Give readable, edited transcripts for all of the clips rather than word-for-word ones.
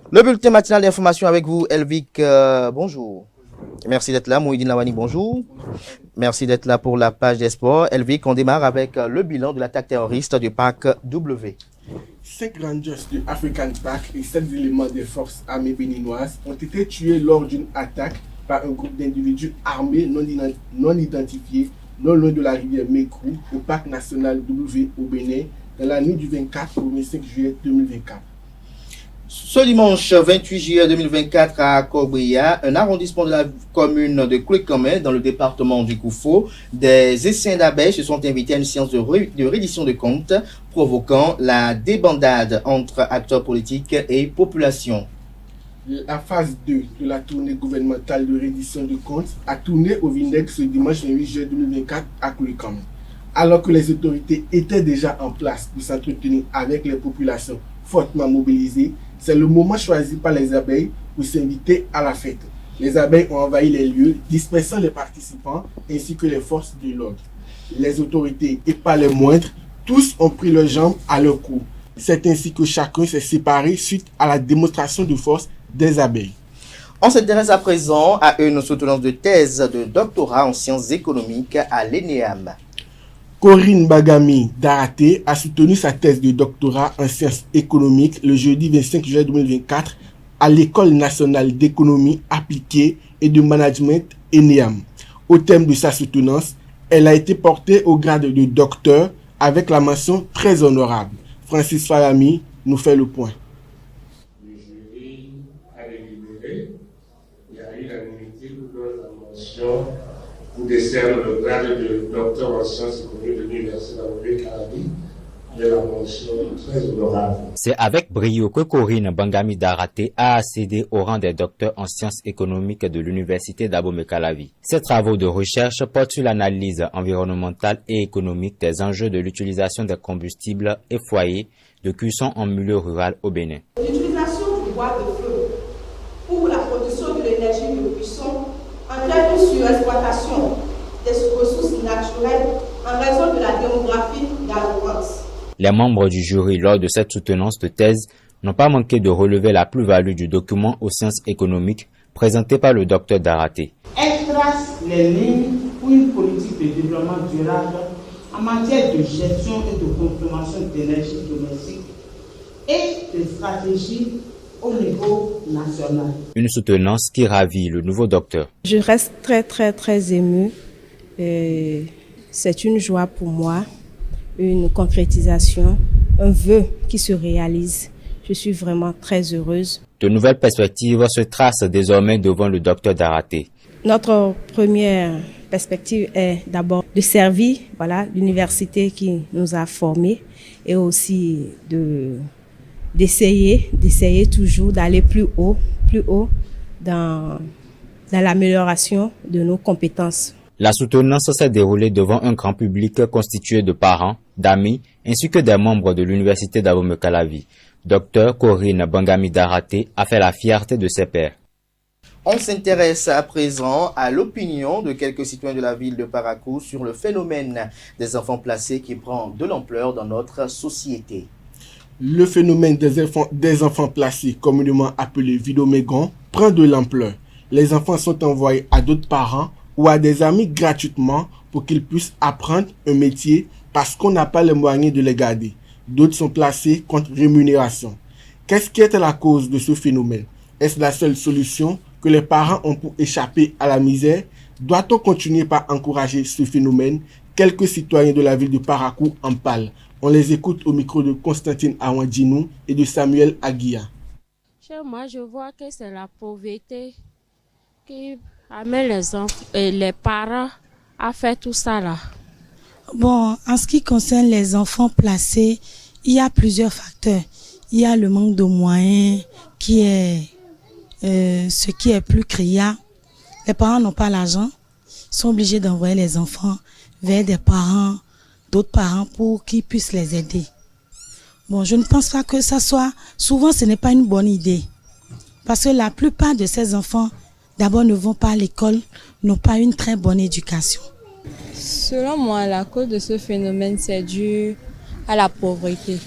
Le bulletin matinal d'information avec vous, Elvic, bonjour. Merci d'être là, Mouhidine Lawani, bonjour. Merci d'être là pour la page des sports. Elvic, on démarre avec le bilan de l'attaque terroriste du parc W. 5 rangers du African Park et 7 éléments des forces armées béninoises ont été tués lors d'une attaque par un groupe d'individus armés non identifiés non loin de la rivière Mekrou au parc national W au Bénin dans la nuit du 24 au 25 juillet 2024. Ce dimanche 28 juillet 2024 à Kobria, un arrondissement de la commune de Kouékamé, dans le département du Koufo, des essaims d'abeilles se sont invités à une séance de reddition de comptes, provoquant la débandade entre acteurs politiques et population. La phase 2 de la tournée gouvernementale de reddition de comptes a tourné au Vindex ce dimanche 28 juillet 2024 à Kouékamé. Alors que les autorités étaient déjà en place pour s'entretenir avec les populations fortement mobilisées, c'est le moment choisi par les abeilles pour s'inviter à la fête. Les abeilles ont envahi les lieux, dispersant les participants ainsi que les forces de l'ordre. Les autorités, et pas les moindres, tous ont pris leurs jambes à leur cou. C'est ainsi que chacun s'est séparé suite à la démonstration de force des abeilles. On s'intéresse à présent à une soutenance de thèse de doctorat en sciences économiques à l'ENEAM. Corinne Bagami Daraté a soutenu sa thèse de doctorat en sciences économiques le jeudi 25 juillet 2024 à l'École nationale d'économie appliquée et de management ENEAM. Au thème de sa soutenance, elle a été portée au grade de docteur avec la mention très honorable. Francis Farami nous fait le point. Le jury a délibéré. Il y a eu l'unanimité pour la mention pour décerner le grade de docteur en sciences économiques de l'Université d'Abomey-Calavi de la mention très honorable. C'est avec brio que Corinne Bangami Daraté a accédé au rang des docteurs en sciences économiques de l'Université d'Abomey-Calavi. Ses travaux de recherche portent sur l'analyse environnementale et économique des enjeux de l'utilisation des combustibles et foyers de cuisson en milieu rural au Bénin. L'utilisation du bois de feu pour la production de l'énergie de cuisson entraîne une surexploitation des ressources naturelles en raison de la démographie galopante. Les membres du jury, lors de cette soutenance de thèse, n'ont pas manqué de relever la plus-value du document aux sciences économiques présenté par le docteur Daraté. Elle trace les lignes pour une politique de développement durable en matière de gestion et de consommation d'énergie domestique et de stratégie au niveau national. Une soutenance qui ravit le nouveau docteur. Je reste très émue. C'est une joie pour moi, une concrétisation, un vœu qui se réalise. Je suis vraiment très heureuse. De nouvelles perspectives se tracent désormais devant le docteur Daraté. Notre première perspective est d'abord de servir l'université qui nous a formés et aussi d'essayer toujours d'aller plus haut dans l'amélioration de nos compétences. La soutenance s'est déroulée devant un grand public constitué de parents, d'amis, ainsi que des membres de l'Université d'Abomey-Calavi. Dr Corinne Bangami Daraté a fait la fierté de ses pairs. On s'intéresse à présent à l'opinion de quelques citoyens de la ville de Parakou sur le phénomène des enfants placés qui prend de l'ampleur dans notre société. Le phénomène des enfants placés, communément appelé vidomégon, prend de l'ampleur. Les enfants sont envoyés à d'autres parents ou à des amis gratuitement pour qu'ils puissent apprendre un métier parce qu'on n'a pas les moyens de les garder. D'autres sont placés contre rémunération. Qu'est-ce qui est à la cause de ce phénomène? Est-ce la seule solution que les parents ont pour échapper à la misère? Doit-on continuer par encourager ce phénomène? Quelques citoyens de la ville de Parakou en parlent. On les écoute au micro de Constantine Awandinou et de Samuel Aguia. Chez moi, je vois que c'est la pauvreté qui amène les parents à faire tout ça là. Bon, en ce qui concerne les enfants placés, il y a plusieurs facteurs. Il y a le manque de moyens qui est ce qui est plus criant. Les parents n'ont pas l'argent, sont obligés d'envoyer les enfants vers des parents, d'autres parents pour qu'ils puissent les aider. Bon, je ne pense pas que ça soit... Souvent, ce n'est pas une bonne idée. Parce que la plupart de ces enfants, d'abord, ne vont pas à l'école, n'ont pas une très bonne éducation. Selon moi, la cause de ce phénomène, c'est dû à la pauvreté.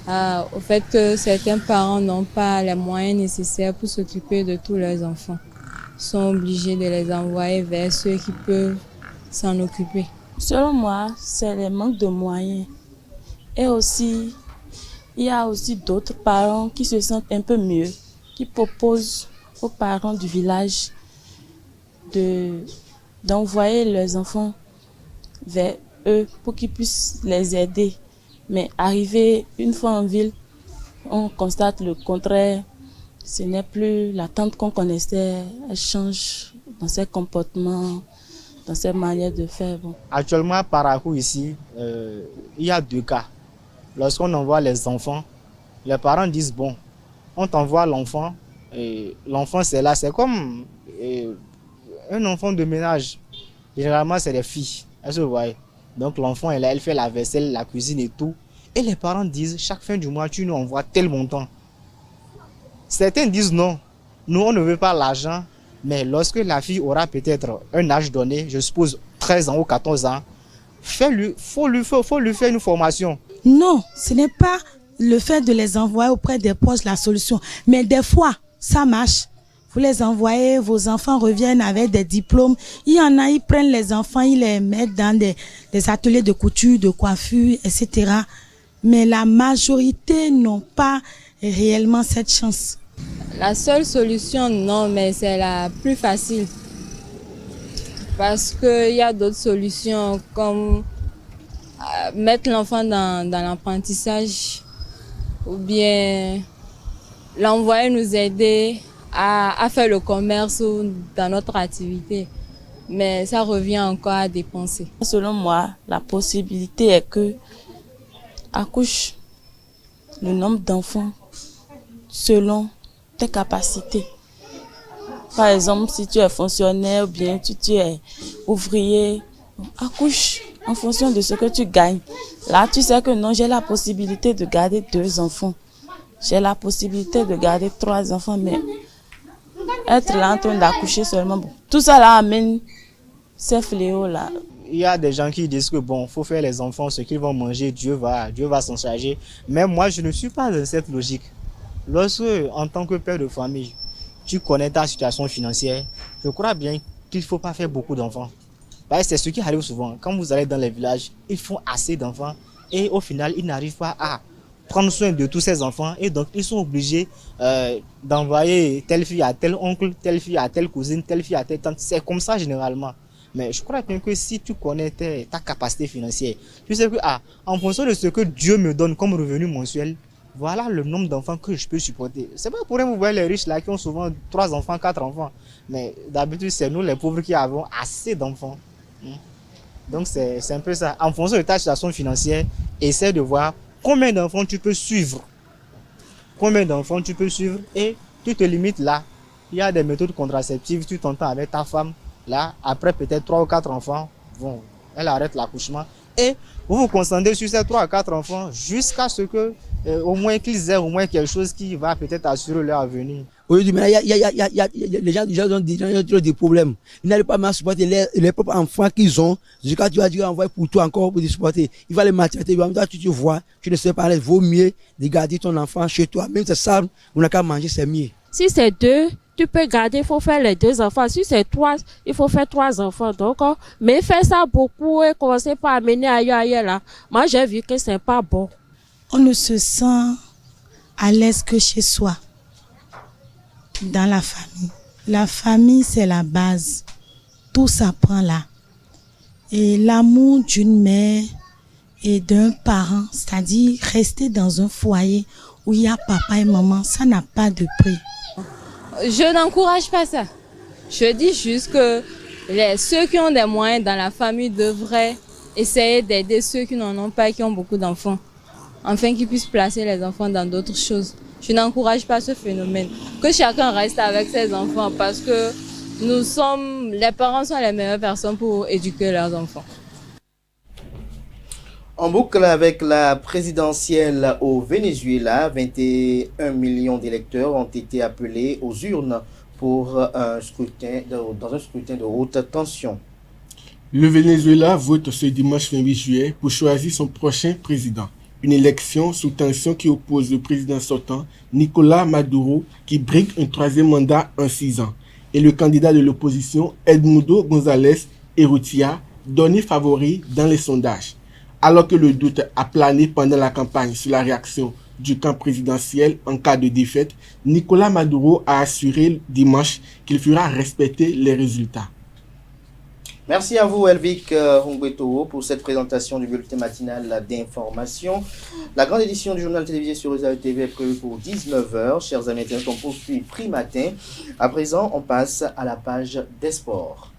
au fait que certains parents n'ont pas les moyens nécessaires pour s'occuper de tous leurs enfants. Ils sont obligés de les envoyer vers ceux qui peuvent s'en occuper. Selon moi, c'est le manque de moyens. Et aussi, il y a aussi d'autres parents qui se sentent un peu mieux, qui proposent aux parents du village d'envoyer leurs enfants vers eux pour qu'ils puissent les aider. Mais arrivé une fois en ville, on constate le contraire. Ce n'est plus la tante qu'on connaissait, elle change dans ses comportements, dans ses manières de faire. Bon. Actuellement, à Parakou, ici, il y a 2 cas. Lorsqu'on envoie les enfants, les parents disent, bon, on t'envoie l'enfant, et l'enfant c'est là, c'est comme un enfant de ménage. Généralement, c'est des filles, elles se voient. Donc l'enfant est là, elle fait la vaisselle, la cuisine et tout. Et les parents disent, chaque fin du mois, tu nous envoies tel montant. Certains disent non, nous on ne veut pas l'argent, mais lorsque la fille aura peut-être un âge donné, je suppose 13 ans ou 14 ans, faut lui faire une formation. Non, ce n'est pas le fait de les envoyer auprès des proches la solution. Mais des fois, ça marche. Vous les envoyez, vos enfants reviennent avec des diplômes. Il y en a, ils prennent les enfants, ils les mettent dans des ateliers de couture, de coiffure, etc. Mais la majorité n'ont pas réellement cette chance. La seule solution, non, mais c'est la plus facile. Parce qu'il y a d'autres solutions comme mettre l'enfant dans l'apprentissage ou bien l'envoyer nous aider à faire le commerce ou dans notre activité. Mais ça revient encore à dépenser. Selon moi, la possibilité est que accouche le nombre d'enfants selon tes capacités. Par exemple, si tu es fonctionnaire ou bien tu es ouvrier, accouche en fonction de ce que tu gagnes. Là, tu sais que non, j'ai la possibilité de garder 2 enfants. J'ai la possibilité de garder 3 enfants, mais être là en train d'accoucher seulement, bon, tout ça là amène ces fléaux-là. Il y a des gens qui disent que bon, faut faire les enfants ce qu'ils vont manger, Dieu va s'en charger. Mais moi, je ne suis pas dans cette logique. Lorsque, en tant que père de famille, tu connais ta situation financière, je crois bien qu'il ne faut pas faire beaucoup d'enfants. Parce que c'est ce qui arrive souvent. Quand vous allez dans les villages, ils font assez d'enfants et au final, ils n'arrivent pas à prendre soin de tous ces enfants et donc ils sont obligés d'envoyer telle fille à tel oncle, telle fille à telle cousine, telle fille à telle tante. C'est comme ça généralement. Mais je crois bien que si tu connais ta capacité financière, tu sais que en fonction de ce que Dieu me donne comme revenu mensuel, voilà le nombre d'enfants que je peux supporter. C'est pas pour rien que vous voyez les riches là qui ont souvent 3 enfants, 4 enfants. Mais d'habitude, c'est nous les pauvres qui avons assez d'enfants. Donc c'est un peu ça. En fonction de ta situation financière, essaie de voir combien d'enfants tu peux suivre. Combien d'enfants tu peux suivre et tu te limites là. Il y a des méthodes contraceptives, tu t'entends avec ta femme. Là, après peut-être 3 ou 4 enfants, bon, elle arrête l'accouchement. Et vous vous concentrez sur ces 3 ou 4 enfants jusqu'à ce que, au moins qu'ils aient au moins quelque chose qui va peut-être assurer leur avenir. Aujourd'hui, les gens ont des problèmes. Ils n'arrivent pas à supporter les propres enfants qu'ils ont. Quand tu vas dire envoyer pour toi encore pour les supporter, il va les maltraiter. Tu te vois, tu ne sais pas, il vaut mieux de garder ton enfant chez toi. Même si c'est ça, on n'a qu'à manger, c'est mieux. Si c'est 2, tu peux garder, il faut faire les 2 enfants. Si c'est 3, il faut faire 3 enfants. Donc, mais faire ça beaucoup et commencer par amener ailleurs là. Moi, j'ai vu que c'est pas bon. On ne se sent à l'aise que chez soi, dans la famille. La famille, c'est la base. Tout s'apprend là. Et l'amour d'une mère et d'un parent, c'est-à-dire rester dans un foyer où il y a papa et maman, ça n'a pas de prix. Je n'encourage pas ça. Je dis juste que ceux qui ont des moyens dans la famille devraient essayer d'aider ceux qui n'en ont pas et qui ont beaucoup d'enfants, afin qu'ils puissent placer les enfants dans d'autres choses. Je n'encourage pas ce phénomène. Que chacun reste avec ses enfants parce que les parents sont les meilleures personnes pour éduquer leurs enfants. En boucle avec la présidentielle au Venezuela, 21 millions d'électeurs ont été appelés aux urnes pour dans un scrutin de haute tension. Le Venezuela vote ce dimanche 28 juillet pour choisir son prochain président. Une élection sous tension qui oppose le président sortant, Nicolás Maduro, qui brigue un troisième mandat en 6 ans, et le candidat de l'opposition, Edmundo González Urrutia, donné favori dans les sondages. Alors que le doute a plané pendant la campagne sur la réaction du camp présidentiel en cas de défaite, Nicolás Maduro a assuré dimanche qu'il fera respecter les résultats. Merci à vous, Elvic Hongbeto, pour cette présentation du bulletin matinal d'information. La grande édition du journal télévisé sur Réseau TV est prévue pour 19h. Chers amis, on poursuit Prix Matin. À présent, on passe à la page des sports.